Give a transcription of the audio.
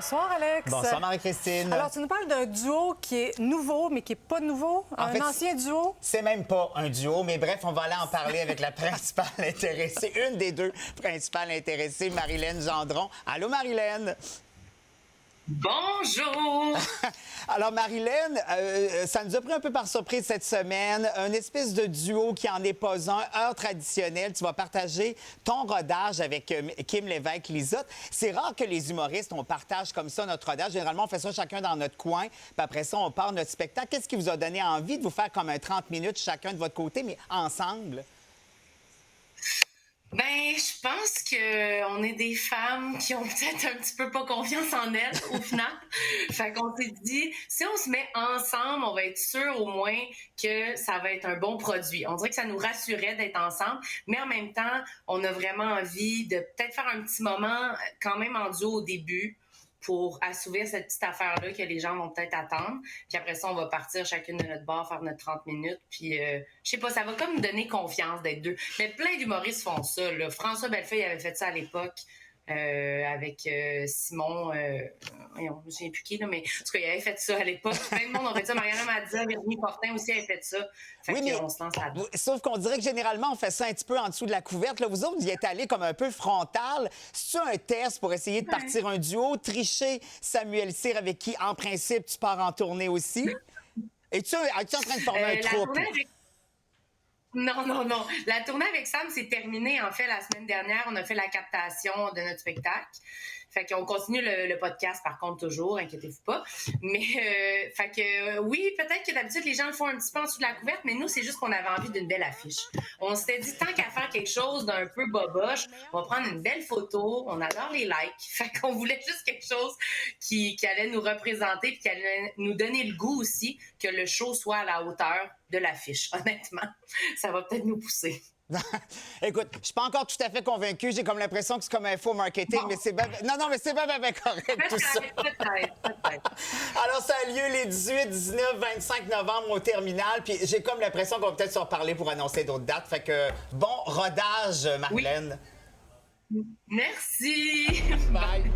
Bonsoir, Alex. Bonsoir, Marie-Christine. Alors, tu nous parles d'un duo qui est nouveau, mais qui n'est pas nouveau. Ancien duo. C'est même pas un duo, mais bref, on va aller en parler avec la principale intéressée, une des deux principales intéressées, Marilène Gendron. Allô, Marilène? Bonjour! Alors, Marilène, ça nous a pris un peu par surprise cette semaine. Un espèce de duo qui en est pas un, heure traditionnelle. Tu vas partager ton rodage avec Kim Lévesque-Lizotte. C'est rare que les humoristes, on partage comme ça notre rodage. Généralement, on fait ça chacun dans notre coin, puis après ça, on part notre spectacle. Qu'est-ce qui vous a donné envie de vous faire comme un 30 minutes chacun de votre côté, mais ensemble? Ben, je pense qu'on est des femmes qui ont peut-être un petit peu pas confiance en elles, au final. Fait qu'on s'est dit, si on se met ensemble, on va être sûr au moins que ça va être un bon produit. On dirait que ça nous rassurait d'être ensemble, mais en même temps, on a vraiment envie de peut-être faire un petit moment quand même en duo au début, pour assouvir cette petite affaire-là que les gens vont peut-être attendre. Puis après ça, on va partir chacune de notre bar, faire notre 30 minutes. Puis, je sais pas, ça va comme me donner confiance d'être deux. Mais plein d'humoristes font ça, là. François Bellefeuille avait fait ça à l'époque avec Simon... je ne sais plus qui, là, mais en tout cas, il avait fait ça à l'époque. Plein de monde a fait ça. Mariana Mazza, Virginie Fortin aussi avait fait ça. Fait oui, mais on se lance à deux. Sauf qu'on dirait que généralement, on fait ça un petit peu en dessous de la couverte. Là, vous autres, vous y êtes allés comme un peu frontal. C'est un test pour essayer de partir un duo, tricher Samuel Cyr avec qui, en principe, tu pars en tournée aussi? Es-tu en train de former un troupe? Non. La tournée avec Sam, c'est terminé. En fait, la semaine dernière, on a fait la captation de notre spectacle. Fait qu'on continue le podcast, par contre, toujours, inquiétez-vous pas. Mais, fait que, oui, peut-être que d'habitude, les gens le font un petit peu en dessous de la couverte, mais nous, c'est juste qu'on avait envie d'une belle affiche. On s'était dit, tant qu'à faire quelque chose d'un peu boboche, on va prendre une belle photo, on adore les likes. Fait qu'on voulait juste quelque chose qui allait nous représenter puis qui allait nous donner le goût aussi que le show soit à la hauteur de l'affiche. Honnêtement, ça va peut-être nous pousser. Écoute, je suis pas encore tout à fait convaincue. J'ai comme l'impression que c'est comme un faux marketing, mais c'est bien... Non, mais c'est bien correct, tout ça. Peut-être. Alors, ça a lieu les 18, 19, 25 novembre au Terminal, puis j'ai comme l'impression qu'on va peut-être se reparler pour annoncer d'autres dates. Fait que, bon rodage, Marilène. Oui. Merci! Bye!